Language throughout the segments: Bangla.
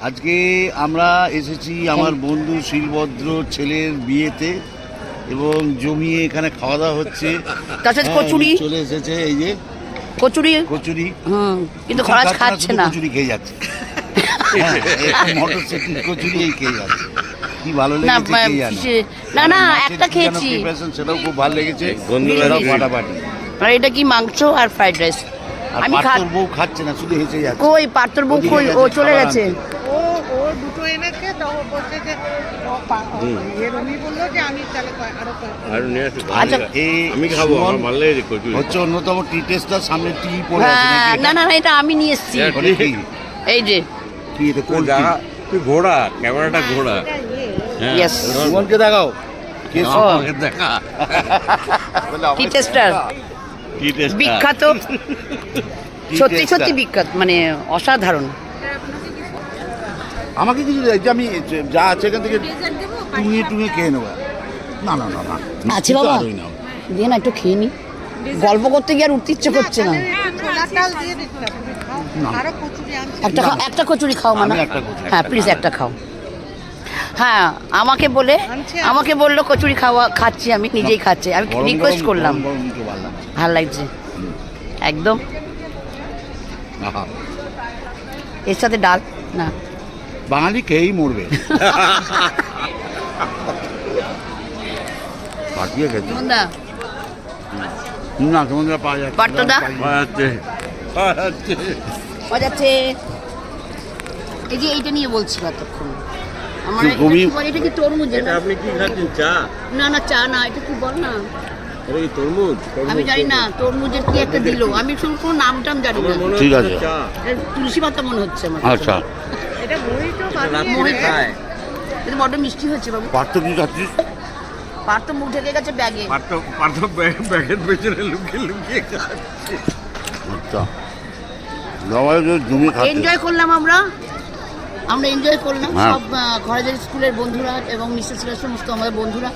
আজকে আমরা এসেছি আমার বন্ধু শিলভদ্র ছেলের বিয়েতে এবং জমিয়ে এখানে খাওয়া দাওয়া হচ্ছে। তার সাথে কচুরি চলে এসেছে, এই যে কচুরি কচুরি। কিন্তু খরচ খাচ্ছে না, কচুরি খেয়ে যাচ্ছে। মটরশুঁটি কচুরি এই খেয়ে যাচ্ছে, কি ভালো লেগেছে কে জানে। না না একটা খেয়েছি, সেটাও খুব ভালো লেগেছে। ফাটাফাটি। আর এটা কি মাংস আর ফ্রাইড রাইস। আমি পার্থর বউ খাচ্ছে না, শুধু হেসে যাচ্ছে। কই পার্থর বউ কই? ও চলে গেছে। ও দুটো এনেছে, তো বলছে যে উনি বললো যে আমি তাহলে আরো নিয়ে আসি। আচ্ছা আমি খাবো, আমার ভালো লেগেছে কচুরি। হচ্ছে অন্যতম টি টেস্টার, সামনে টি পড়ে আছে নাকি? না না না, এটা আমি নিয়ে এসেছি। এই যে কি এটা কোন জায়গা? তুই ঘোড়া, ক্যামেরাটা ঘোড়া। ইয়েস, সুমনকে দেখাও। কে সুমনকে দেখা? টি টেস্টার বিখ্যাত, সত্যি সত্যি বিখ্যাত, মানে অসাধারণ। আমাকে কিছু যে আমি যা আছে এখান থেকে টুঙিয়ে খেয়ে নেবো। না না না না, আছে বাবা, দিয়ে না একটু খেয়ে নি। গল্প করতে গিয়ে আর উঠতে ইচ্ছে করছে না। একটা কচুরি খাও মানে। হ্যাঁ প্লিজ একটা খাও। হ্যাঁ আমাকে বললো কচুরি খাচ্ছি, আমি নিজেই খাচ্ছি। আমি রিকোয়েস্ট করলাম, ভালো লাগছে একদম। এর সাথে ডাল না, বাঙালি খেয়েই মরবে। পাঠিয়ে গেছে না, সমুদ্র পাওয়া যাচ্ছে। পাট্টদা যাচ্ছে। এই যে এইটা নিয়ে বলছি কতক্ষণ। আমার এটা কি তরমুজ? আপনি কি খাচ্ছেন? চা? না না চা না, এটা কি বল না, এটা কি তরমুজ? আমি জানি না তরমুজের কি একটা দিল, আমি শুধু কোনো নাম টাম জানি না। ঠিক আছে, তুলসী পাতা মনে হচ্ছে আমার। আচ্ছা এটা এটা বড্ড মিষ্টি হচ্ছে বাবু। পার্থ কি খাচ্ছিস? পার্থ মুখ ঢেকে গেছে ব্যাগে। পার্থ ব্যাগের পেছনে লুকিয়ে খাচ্ছে। আচ্ছা জমি খাচ্ছে। এনজয় করলাম আমরা এনজয় করলাম সব খরাজের স্কুলের বন্ধুরা এবং মিস্টার সিরাজ সমস্ত আমাদের বন্ধুরা,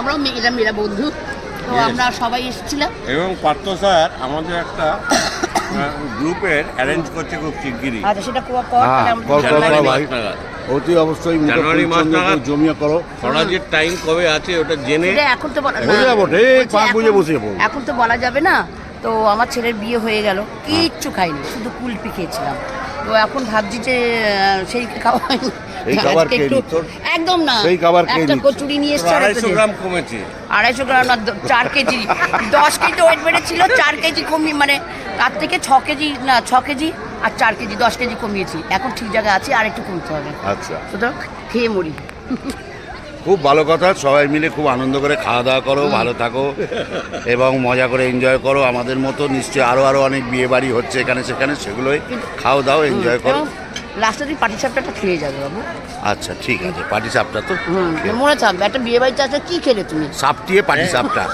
আমরাও মেয়েরা বন্ধু, তো আমরা সবাই এসেছিলাম। এবং পার্থ স্যার আমাদের একটা গ্রুপের অ্যারেঞ্জ করছে খুব শিগগিরই। আচ্ছা সেটা অতি অবশ্যই জানুয়ারি মাস নাগাদ জমিয়ে করো। খরাজের টাইম কবে আছে ওটা জেনে এখন তো এখন তো বলা যাবে না। তো আমার ছেলের বিয়ে হয়ে গেল, কিচ্ছু খাইনি, শুধু কুলপি খেয়েছিলাম। তো এখন ভাবছি যে সেই খাওয়া একদম না, একটা কচুরি নিয়ে এসছে, 250 গ্রাম কমেছে। 250 গ্রাম না, 4 কেজি, 10 কেজি ওয়েট বেড়েছিল, 4 কেজি কমিয়ে, মানে তার থেকে 6 কেজি না, 6 কেজি আর 4 কেজি 10 কেজি কমিয়েছি। এখন ঠিক জায়গায় আছি, আর একটু কমতে হবে। আচ্ছা, সুতরাং খেয়ে মরি। খুব ভালো কথা, সবাই মিলে খুব আনন্দ করে খাওয়া দাওয়া করো, ভালো থাকো এবং মজা করে এনজয় করো। আমাদের মতো নিশ্চয়ই আরও অনেক বিয়ে বাড়ি হচ্ছে এখানে সেখানে, সেগুলোই খাও দাও, এনজয় করো। লাস্টে তুই পাটি সাপটাটা খেয়ে যাবে বাবু। আচ্ছা ঠিক আছে, পাটি সাপটা তো মনে থাকবে, একটা বিয়ে বাড়িতে আছে, কি খেলে তুমি? সাপটিয়ে পাটি সাপটা।